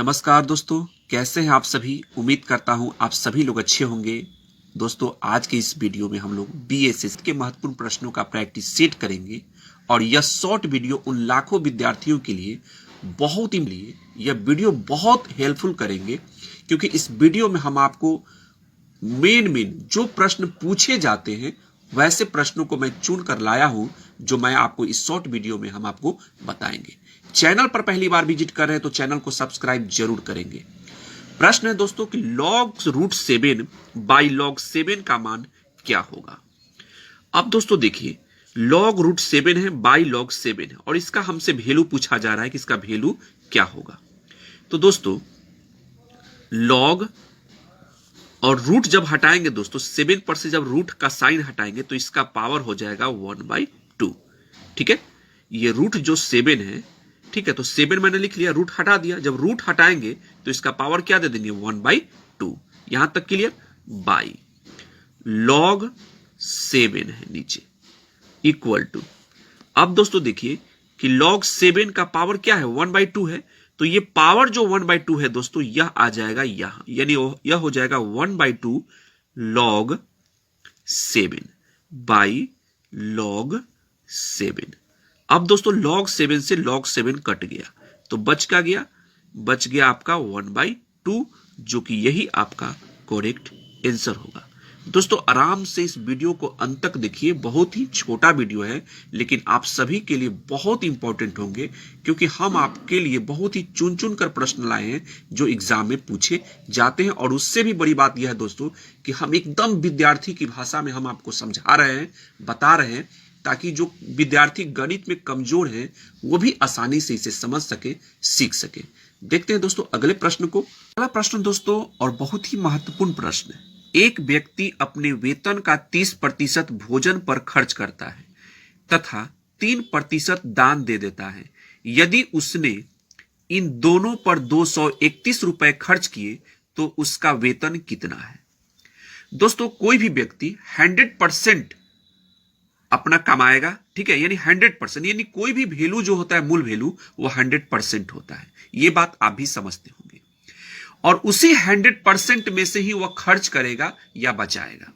नमस्कार दोस्तों, कैसे हैं आप सभी। उम्मीद करता हूं आप सभी लोग अच्छे होंगे। दोस्तों, आज के इस वीडियो में हम लोग बीएसएस के महत्वपूर्ण प्रश्नों का प्रैक्टिस सेट करेंगे और यह शॉर्ट वीडियो उन लाखों विद्यार्थियों के लिए यह वीडियो बहुत हेल्पफुल करेंगे, क्योंकि इस वीडियो में हम आपको मेन जो प्रश्न पूछे जाते हैं वैसे प्रश्नों को मैं चुन कर लाया हूं, जो मैं आपको इस शॉर्ट वीडियो में हम आपको बताएंगे। चैनल पर पहली बार विजिट कर रहे हैं तो चैनल को सब्सक्राइब जरूर करेंगे। प्रश्न है दोस्तों कि log√7 बाई log7 का मान क्या होगा। अब दोस्तों देखिए, log√7 है बाई log7 है और इसका हमसे वैल्यू पूछा जा रहा है कि इसका वैल्यू क्या होगा। तो दोस्तों log और रूट जब हटाएंगे दोस्तों 7 पर से जब रूट का साइन हटाएंगे तो इसका पावर हो जाएगा 1/2। ठीक है, ये रूट जो 7 है, ठीक है, तो 7 मैंने लिख लिया, रूट हटा दिया। जब रूट हटाएंगे तो इसका पावर क्या दे देंगे 1/2। यहां तक क्लियर। बाई log7 है नीचे इक्वल टू, अब दोस्तों देखिए कि log7 का पावर क्या है 1/2 है, तो ये पावर जो 1/2 है दोस्तों यह आ जाएगा यहां, यानी यह हो जाएगा 1/2 log7 बाई log7। अब दोस्तों log7 से log7 कट गया तो बच गया आपका 1/2, जो कि यही आपका करेक्ट आंसर होगा। दोस्तों आराम से इस वीडियो को अंत तक देखिए, बहुत ही छोटा वीडियो है लेकिन आप सभी के लिए बहुत इंपॉर्टेंट होंगे, क्योंकि हम आपके लिए बहुत ही चुन कर प्रश्न लाए हैं जो एग्जाम में पूछे जाते हैं। और उससे भी बड़ी बात यह है दोस्तों कि हम एकदम विद्यार्थी की भाषा में हम आपको समझा रहे हैं, बता रहे हैं, ताकि जो विद्यार्थी गणित में कमजोर हैं वो भी आसानी से इसे समझ सके, सीख सके। देखते हैं दोस्तों अगले प्रश्न को। अगला प्रश्न दोस्तों और बहुत ही महत्वपूर्ण प्रश्न है। एक व्यक्ति अपने वेतन का 30% भोजन पर खर्च करता है तथा 3% दान दे देता है। यदि उसने इन दोनों पर 231 रुपए खर्च किए तो उसका वेतन कितना है। दोस्तों कोई भी व्यक्ति 100% अपना कमाएगा, ठीक है, यानी 100%, यानी कोई भी वैल्यू जो होता है मूल वैल्यू वो 100% होता है। ये बात आप भी समझते होंगे। और उसी 100% में से ही वह खर्च करेगा या बचाएगा।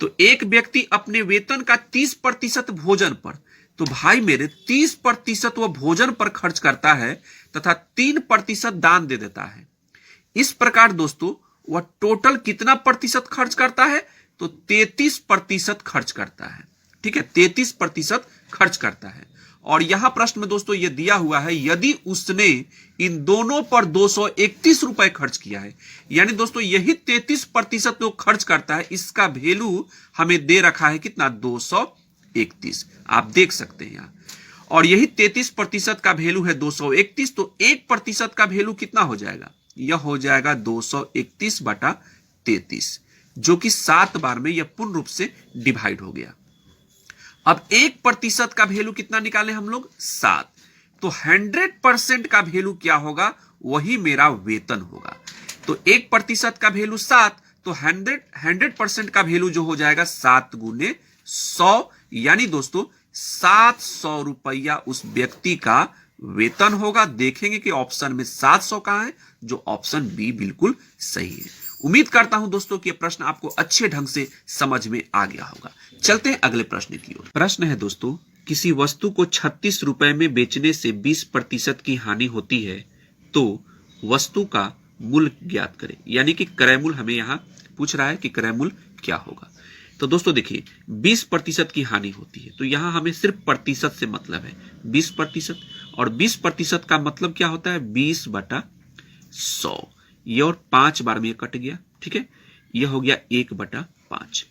तो एक व्यक्ति अपने वेतन का 30% भोजन पर, तो भाई मेरे 30% वह भोजन पर खर्च करता है तथा 3% दान दे देता है। इस प्रकार दोस्तों वह टोटल कितना प्रतिशत खर्च करता है, तो 33% खर्च करता है। ठीक है, 33% खर्च करता है। और यहां प्रश्न में दोस्तों यह दिया हुआ है, यदि उसने इन दोनों पर 231 रुपए खर्च किया है, यानी दोस्तों यही 33% जो खर्च करता है, इसका वैल्यू हमें दे रखा है कितना 231, आप देख सकते हैं यहां। और यही 33% का वैल्यू है 231, तो 1% का वैल्यू कितना हो जाएगा, यह हो जाएगा 231/33, जो कि 7 बार में यह पूर्ण रूप से डिवाइड हो गया। अब 1% का वैल्यू कितना निकाले हम लोग 7, तो 100% का वैल्यू क्या होगा, वही मेरा वेतन होगा। तो 1% का वैल्यू 7, तो 100% का वैल्यू जो हो जाएगा 7 गुने 100, यानी दोस्तों 700 रुपया उस व्यक्ति का वेतन होगा। देखेंगे कि ऑप्शन में 700 कहां है, जो ऑप्शन बी बिल्कुल सही है। उम्मीद करता हूं दोस्तों कि यह प्रश्न आपको अच्छे ढंग से समझ में आ गया होगा। चलते हैं अगले प्रश्न की ओर। प्रश्न है दोस्तों, किसी वस्तु को 36 रुपए में बेचने से 20% की हानि होती है तो वस्तु का मूल्य ज्ञात करें। यानी कि क्रय मूल्य हमें यहां पूछ रहा है कि क्रय मूल्य क्या होगा। तो दोस्तों देखिए 20% की हानि होती है, तो यहां हमें सिर्फ प्रतिशत से मतलब है 20%, और 20% का मतलब क्या होता है 20/100। ये और 5 बार में ये कट गया, ठीक है, ये हो गया 1/5।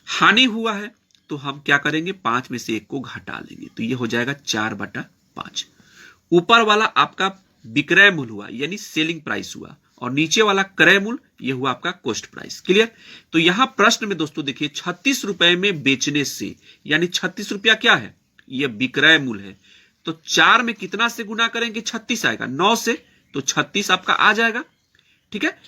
हानि हुआ है तो हम क्या करेंगे, 5 में से 1 को घटा लेंगे, तो ये हो जाएगा 4/5। ऊपर वाला आपका विक्रय मूल्य हुआ, यानी सेलिंग प्राइस हुआ, और नीचे वाला क्रय मूल्य ये हुआ आपका कॉस्ट प्राइस। क्लियर। तो यहां प्रश्न में दोस्तों देखिए 36 रुपए में बेचने से, यानी 36 रुपया क्या है, यह विक्रय मूल्य है। तो 4 में कितना से गुना करेंगे, 36 आएगा, 9 से, तो 36 आपका आ जाएगा। ठीक है,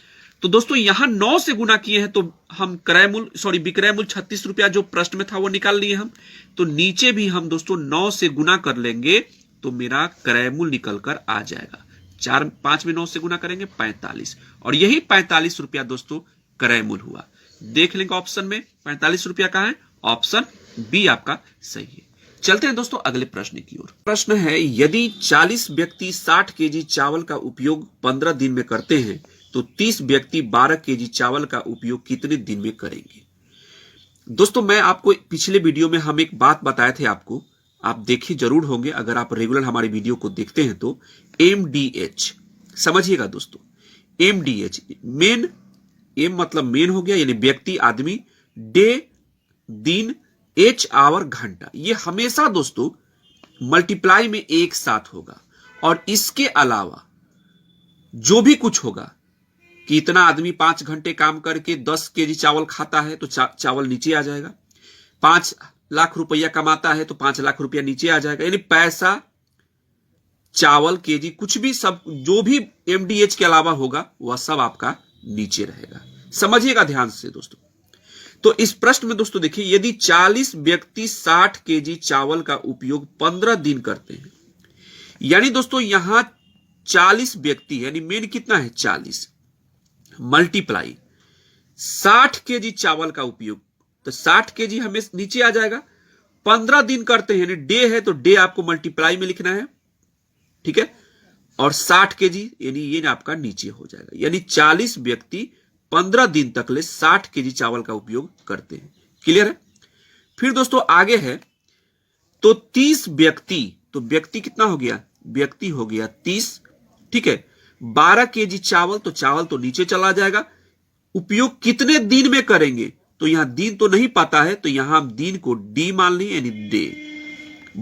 तो दोस्तों यहां 9 से गुना किए हैं तो हम विक्रय मूल्य 36 रुपया जो प्रश्न में था वो निकाल लिए हम। तो नीचे भी हम दोस्तों 9 से गुना कर लेंगे तो मेरा क्रय मूल्य निकल कर आ जाएगा 5 में 9 से गुना करेंगे 45, और यही 45 रुपया दोस्तों क्रय मूल्य हुआ। देख लेंगे ऑप्शन में 45 रुपया कहां है, ऑप्शन बी आपका सही है। चलते हैं दोस्तों अगले प्रश्न की ओर। प्रश्न है, यदि 40 व्यक्ति 60 केजी चावल का उपयोग 15 दिन में करते हैं तो 30 व्यक्ति 12 केजी चावल का उपयोग कितने दिन में करेंगे। दोस्तों मैं आपको पिछले वीडियो में हम एक बात बताए थे आपको, आप देखे जरूर होंगे अगर आप रेगुलर हमारे वीडियो को देखते हैं तो। MDH समझिएगा दोस्तों, MDH मेन, एम मतलब मेन हो गया यानी व्यक्ति आदमी, डे दिन, एच आवर घंटा, ये हमेशा दोस्तों मल्टीप्लाई में एक साथ होगा। और इसके अलावा जो भी कुछ होगा कि इतना आदमी 5 घंटे काम करके 10 केजी चावल खाता है तो चावल नीचे आ जाएगा, 5 लाख रुपया कमाता है तो 5 लाख रुपया नीचे आ जाएगा, यानी पैसा, चावल, केजी, कुछ भी सब जो भी MDH के अलावा होगा वह सब आपका नीचे रहेगा। समझिएगा ध्यान से दोस्तों। तो इस प्रश्न में दोस्तों देखिए, यदि 40 व्यक्ति 60 केजी चावल का उपयोग 15 दिन करते हैं, यानी दोस्तों यहां 40 व्यक्ति यानी मेन कितना है 40 मल्टीप्लाई 60 केजी चावल का उपयोग, तो 60 केजी हमें नीचे आ जाएगा। 15 दिन करते हैं यानी डे है तो डे आपको मल्टीप्लाई में लिखना है, ठीक है, और 60 केजी यानी ये आपका नीचे हो जाएगा। यानी 40 व्यक्ति 15 दिन तक ले 60 केजी चावल का उपयोग करते हैं। क्लियर है। फिर दोस्तों आगे है, तो 30 व्यक्ति, तो व्यक्ति कितना हो गया, व्यक्ति हो गया 30, ठीक है, 12 केजी चावल, तो चावल तो नीचे चला जाएगा। उपयोग कितने दिन में करेंगे, तो यहां दिन तो नहीं पता है तो यहां हम दिन को डी मान लिए यानी डे।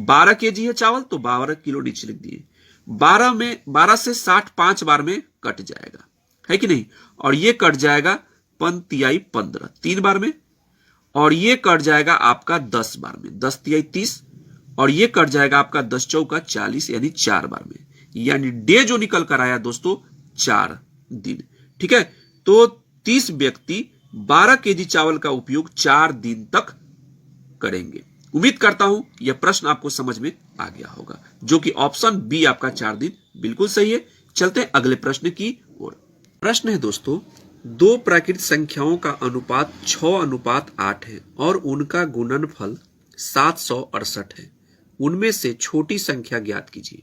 12 केजी है चावल तो 12 किलो नीचे लिख दिए। 12 से 60 5 बार में कट जाएगा, है कि नहीं, और ये कट जाएगा 5×15 3 बार में, और ये कट जाएगा आपका 10 बार में, 10×3 30, और ये कट जाएगा आपका 10×4 40 यानी 4 बार में, यानी डे जो निकल कर आया दोस्तों 4 दिन। ठीक है, तो 30 व्यक्ति 12 केजी चावल का उपयोग 4 दिन तक करेंगे। उम्मीद करता हूं यह प्रश्न आपको समझ में आ गया होगा, जो कि ऑप्शन बी आपका 4 दिन बिल्कुल सही है। चलते हैं अगले प्रश्न की ओर। प्रश्न है दोस्तों, दो प्राकृत संख्याओं का अनुपात 6:8 है और उनका गुणनफल 768 है, उनमें से छोटी संख्या ज्ञात कीजिए।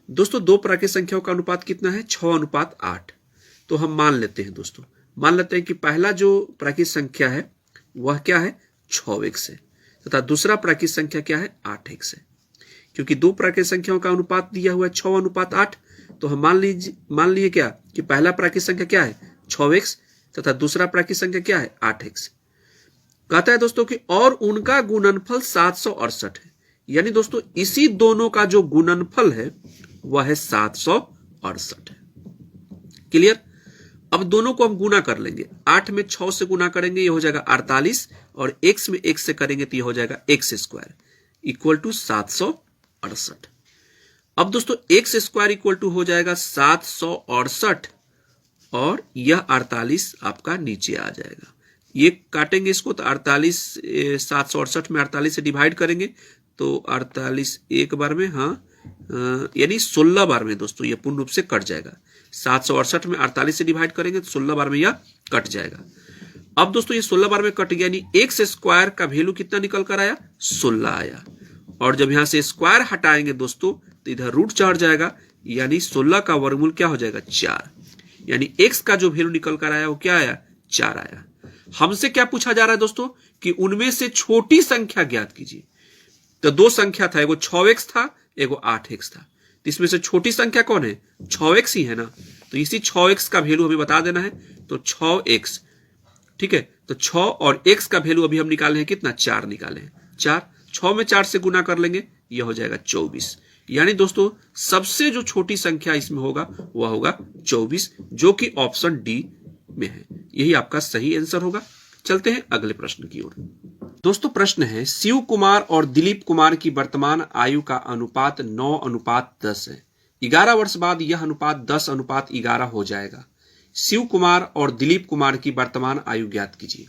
दोस्तों दो प्राकृत संख्याओं का अनुपात कितना है, 6:8। तो हम मान लेते हैं दोस्तों, मान लेते हैं कि पहला जो प्राकृत संख्या है वह क्या है 6x है, तथा दूसरा प्राकृत संख्या क्या है 8x है। क्योंकि दो प्राकृत संख्याओं का अनुपात दिया हुआ है 6:8, तो हम मान लिए क्या कि पहला प्राकृत संख्या क्या है 6x तथा दूसरा प्राकृत संख्या क्या है 8x। कहता है दोस्तों कि और उनका गुणनफल 768 है, यानी दोस्तों इसी दोनों का जो गुणनफल है वह है 768 है। क्लियर। अब दोनों को हम गुना कर लेंगे, 8 में 6 से गुना करेंगे ये हो जाएगा 48, और x में 1 से करेंगे तो ये हो जाएगा x² इक्वल टू 768। अब दोस्तों x² इक्वल टू हो जाएगा 768, और यह 48 आपका नीचे आ जाएगा। ये काटेंगे इसको तो 48 768 में 48 से डिवाइड करेंगे तो 48 एक बार में, हाँ यानी 16 बार में दोस्तों ये पूर्ण रूप से कट जाएगा। 768 में 48 से डिवाइड करेंगे तो 16 बार में यह कट जाएगा। अब दोस्तों ये 16 बार में कट गया, यानी x² का वैल्यू कितना निकल कर आया 16 आया, और जब यहां से स्क्वायर हटाएंगे दोस्तों तो इधर रूट चढ़ जाएगा, यानी 16 का वर्गमूल क्या हो जाएगा 4, यानी x का जो वैल्यू निकल कर आया वो क्या आया 4 आया। हमसे क्या पूछा जा रहा है दोस्तों कि उनमें से छोटी संख्या ज्ञात कीजिए। तो दो संख्या था, एगो 6x था एगो 8x था, तो इसमें से छोटी संख्या कौन है 6x ही है ना, तो इसी 6x का वैल्यू हमें बता देना है। तो 6x, ठीक है, तो 6 और x का वैल्यू अभी हम निकाले हैं कितना 4 निकाले हैं, 4 6 में 4 से गुना कर लेंगे यह हो जाएगा 24, यानी दोस्तों सबसे जो छोटी संख्या इसमें होगा वह होगा 24, जो कि ऑप्शन डी में है। यही आपका सही आंसर होगा। चलते हैं अगले प्रश्न की ओर। दोस्तों प्रश्न है, शिव कुमार और दिलीप कुमार की वर्तमान आयु का अनुपात 9:10 है। 11 वर्ष बाद यह अनुपात 10:11 हो जाएगा। शिव कुमार और दिलीप कुमार की वर्तमान आयु ज्ञात कीजिए।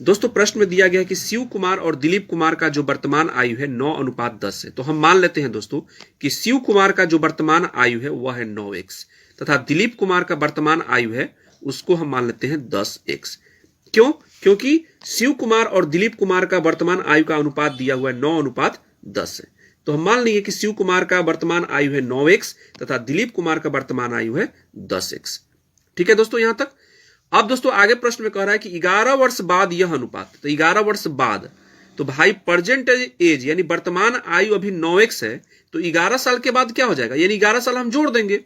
दोस्तों प्रश्न में दिया गया है कि शिव कुमार और दिलीप कुमार का जो वर्तमान आयु है 9:10 है। तो हम मान लेते हैं दोस्तों कि शिव कुमार का जो वर्तमान आयु है वह है 9x तथा दिलीप कुमार का वर्तमान आयु है उसको हम मान लेते हैं 10x। क्यों? क्योंकि शिव कुमार और दिलीप कुमार का वर्तमान आयु का अनुपात दिया हुआ है 9:10 है। तो हम मान लेंगे कि शिव कुमार का वर्तमान आयु है 9x तथा दिलीप कुमार का वर्तमान आयु है 10x। ठीक है दोस्तों यहां तक। अब दोस्तों आगे प्रश्न में कह रहा है कि 11 वर्ष बाद यह अनुपात, तो 11 वर्ष बाद, तो भाई प्रेजेंट एज यानी वर्तमान आयु अभी 9x है, तो 11 साल के बाद क्या हो जाएगा, यानी 11 साल हम जोड़ देंगे।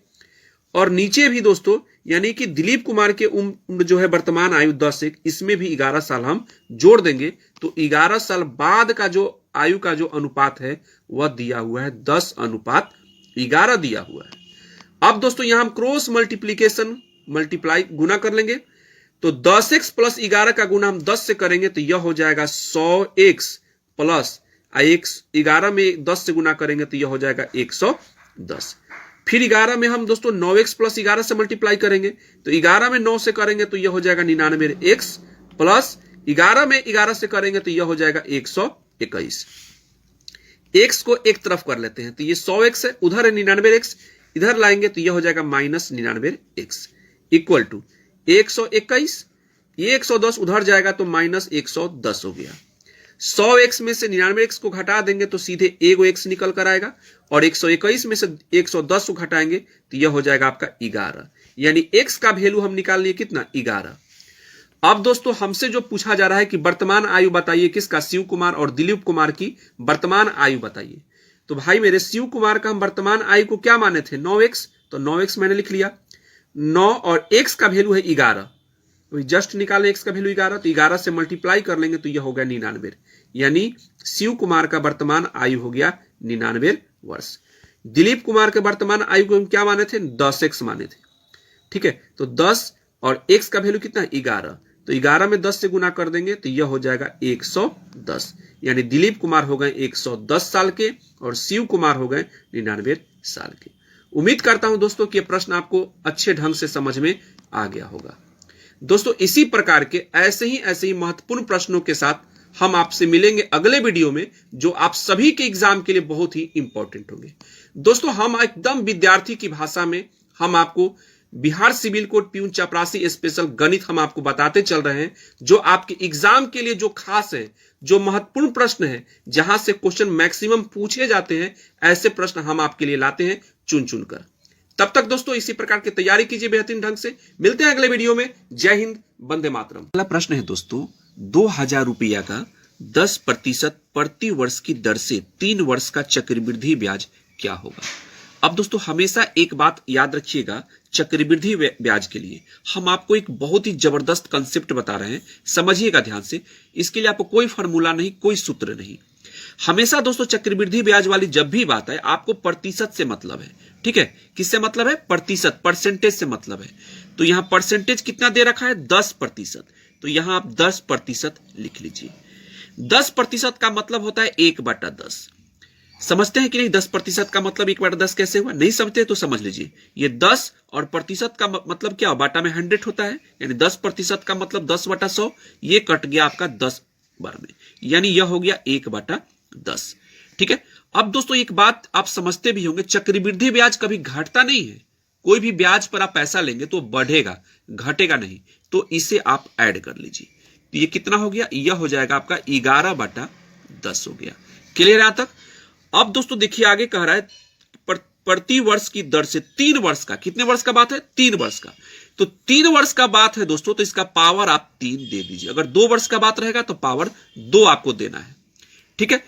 और नीचे भी दोस्तों यानी कि दिलीप कुमार के उम्र जो है वर्तमान आयु 10x, इसमें भी 11 साल हम जोड़ देंगे। तो 11 साल बाद का जो आयु का जो अनुपात है वह दिया हुआ है 10:11 दिया हुआ है। अब दोस्तों यहां हम क्रॉस मल्टीप्लाई गुना कर लेंगे। तो 10x प्लस 11 का गुना हम 10 से करेंगे तो यह हो जाएगा 100x प्लस 11 में 10 से गुना करेंगे तो यह हो जाएगा 110। फिर 11 में हम दोस्तों 9x प्लस 11 से मल्टीप्लाई करेंगे तो 11 में 9 से करेंगे तो यह हो जाएगा 99x प्लस 11 में 11 से करेंगे तो यह हो जाएगा 121। x को एक तरफ कर लेते हैं तो ये 100x है, उधर है 99x, इधर लाएंगे तो यह हो जाएगा -99x इक्वल टू 121। ये 110 उधर जाएगा तो -110 हो गया। 100x में से 99x को घटा देंगे तो सीधे एगो x निकल कर आएगा और 121 में से 110 को घटाएंगे तो यह हो जाएगा आपका 11, यानी x का वैल्यू हम निकाल लिए कितना 11। अब दोस्तों हमसे जो पूछा जा रहा है कि वर्तमान आयु बताइए किसका, शिव कुमार और दिलीप कुमार की वर्तमान आयु बताइए। तो भाई मेरे शिव कुमार का हम वर्तमान आयु को क्या माने थे 9x, तो 9x मैंने लिख लिया। 9 और x का वैल्यू है 11, तो जस्ट निकाले x का वैल्यू 11, तो 11 से मल्टीप्लाई कर लेंगे तो यह हो गया 99, यानी शिव कुमार का वर्तमान आयु हो गया 99 वर्ष। दिलीप कुमार के वर्तमान आयु को हम क्या माने थे 10x माने थे। ठीक है, तो 10 और x का वैल्यू कितना 11, तो 11 में 10 से गुना कर देंगे तो यह हो जाएगा 110, यानी दिलीप कुमार हो गए 110 साल के और शिव कुमार हो गए 99 साल के। उम्मीद करता हूं दोस्तों कि यह प्रश्न आपको अच्छे ढंग से समझ में आ गया होगा। दोस्तों इसी प्रकार के ऐसे ही महत्वपूर्ण प्रश्नों के साथ हम आपसे मिलेंगे अगले वीडियो में, जो आप सभी के एग्जाम के लिए बहुत ही इंपॉर्टेंट होंगे। दोस्तों हम एकदम विद्यार्थी की भाषा में हम आपको बिहार सिविल कोड प्यून चपरासी स्पेशल गणित हम आपको बताते चल रहे हैं, जो आपके एग्जाम के लिए जो खास है, जो महत्वपूर्ण प्रश्न है, जहां से क्वेश्चन मैक्सिमम पूछे जाते हैं, ऐसे प्रश्न हम आपके लिए लाते हैं चुन चुन कर। तब तक दोस्तों इसी प्रकार की तैयारी कीजिए बेहतरीन ढंग से। मिलते हैं अगले वीडियो में। जय हिंद, वंदे मातरम। अगला प्रश्न है दोस्तों 2000 रुपया का 10% प्रति वर्ष की दर से 3 वर्ष का चक्रवृद्धि ब्याज क्या होगा। अब दोस्तों हमेशा एक बात याद रखिएगा, चक्रवृद्धि ब्याज के लिए हम आपको एक बहुत ही जबरदस्त कंसेप्ट बता रहे हैं, समझिएगा ध्यान से। इसके लिए आपको कोई फॉर्मूला नहीं, कोई सूत्र नहीं। हमेशा दोस्तों चक्रवृद्धि ब्याज वाली जब भी बात है आपको प्रतिशत से मतलब है। ठीक है, किससे मतलब है, प्रतिशत, परसेंटेज से मतलब है। तो यहां परसेंटेज कितना दे रखा है 10%, तो यहां आप 10% लिख लीजिए। 10% का मतलब होता है 1/10। समझते हैं कि नहीं 10% का मतलब 1/10 कैसे हुआ, नहीं समझते तो समझ लीजिए। ये 10 और प्रतिशत का मतलब क्या, बाटा में 100 होता है, यानी 10% का मतलब 10/100, ये कट गया आपका 10 बार में, यानी यह हो गया 1/10। ठीक है, अब दोस्तों एक बात आप समझते भी होंगे, चक्रवृद्धि ब्याज कभी घटता नहीं है। कोई भी ब्याज पर आप पैसा लेंगे तो बढ़ेगा, घटेगा नहीं। तो इसे आप ऐड कर लीजिए, तो ये कितना हो गया, यह हो जाएगा आपका 11/10 हो गया। क्लियर यहां तक। अब दोस्तों देखिए आगे कह रहा है प्रति वर्ष की दर से 3 वर्ष का, कितने वर्ष का बात है 3 वर्ष का, तो 3 वर्ष का बात है दोस्तों, तो इसका पावर आप 3 दे दीजिए। अगर 2 वर्ष का बात रहेगा तो पावर 2 आपको देना है। ठीक है,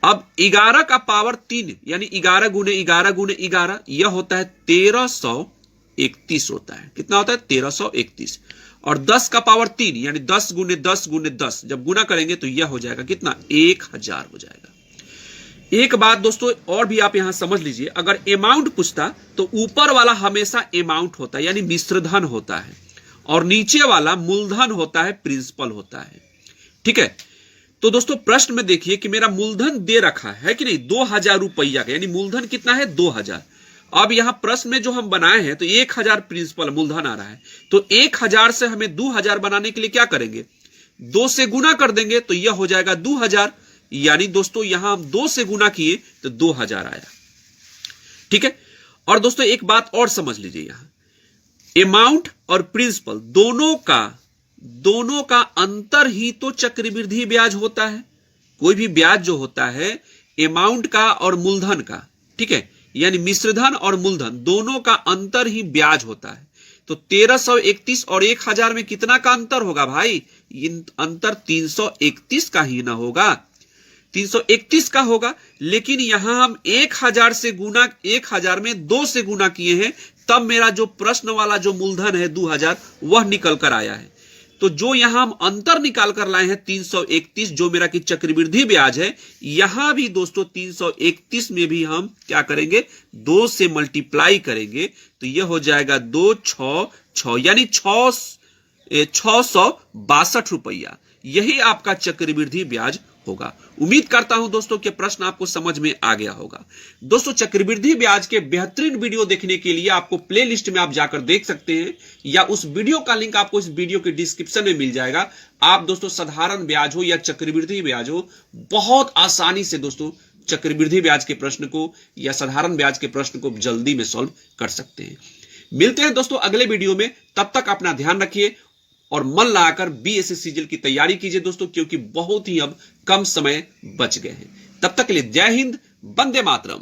अब 11 का पावर 3 यानी 11 गुने 11 गुने 11, यह होता है 1331 होता है। कितना होता है 1331। और 10 का पावर 3 यानी 10 गुने 10 गुने 10, जब गुना करेंगे तो यह हो जाएगा कितना 1000 हो जाएगा। एक बात दोस्तों और भी आप यहां समझ लीजिए, अगर अमाउंट पूछता तो ऊपर वाला हमेशा अमाउंट होता है यानी मिश्रधन होता है, और नीचे वाला मूलधन होता है, प्रिंसिपल होता है। ठीक है, तो दोस्तों प्रश्न में देखिए कि मेरा मूलधन दे रखा है कि नहीं 2000 रुपया का, यानी मूलधन कितना है 2000। अब यहां प्रश्न में जो हम बनाए हैं तो 1000 प्रिंसिपल मूलधन आ रहा है, तो 1000 से हमें 2000 बनाने के लिए क्या करेंगे, 2 से गुना कर देंगे तो यह हो जाएगा 2000, यानी दोस्तों यहां हम 2 से गुना किए तो 2000 आया। ठीक है। और दोस्तों एक बात और समझ लीजिए, यहां अमाउंट और प्रिंसिपल दोनों का अंतर ही तो चक्रवृद्धि ब्याज होता है। कोई भी ब्याज जो होता है अमाउंट का और मूलधन का, ठीक है, यानी मिश्रधन और मूलधन दोनों का अंतर ही ब्याज होता है। तो 1331 और 1000 में कितना का अंतर होगा भाई? अंतर 331 का ही ना होगा, 331 का होगा। लेकिन यहां हम 1000 से गुना, 1000 में 2 से गुना किए हैं, तब मेरा जो प्रश्न वाला जो मूलधन है 2000 वह निकल कर आया है। तो जो यहां हम अंतर निकाल कर लाए हैं 331, जो मेरा की चक्रवृद्धि ब्याज है, यहां भी दोस्तों 331 में भी हम क्या करेंगे? 2 से मल्टीप्लाई करेंगे तो यह हो जाएगा 266, यानी 662 रुपया। यही आपका चक्रवृद्धि ब्याज होगा। उम्मीद करता हूं दोस्तों कि प्रश्न आपको समझ में आ गया होगा। दोस्तों चक्रवृद्धि ब्याज के बेहतरीन वीडियो देखने के लिए आपको प्लेलिस्ट में आप जाकर देख सकते हैं, या उस वीडियो का लिंक आपको इस वीडियो के डिस्क्रिप्शन में मिल जाएगा। आप दोस्तों साधारण ब्याज हो या चक्रवृद्धि ब्याज हो, बहुत आसानी से दोस्तों चक्रवृद्धि ब्याज के प्रश्न को या साधारण ब्याज के प्रश्न को जल्दी में सॉल्व कर सकते हैं। मिलते हैं दोस्तों अगले वीडियो में, तब तक अपना ध्यान रखिए और मन लगाकर बीएससी सीजीएल की तैयारी कीजिए दोस्तों, क्योंकि बहुत ही अब कम समय बच गए हैं। तब तक के लिए जय हिंद, वंदे मातरम।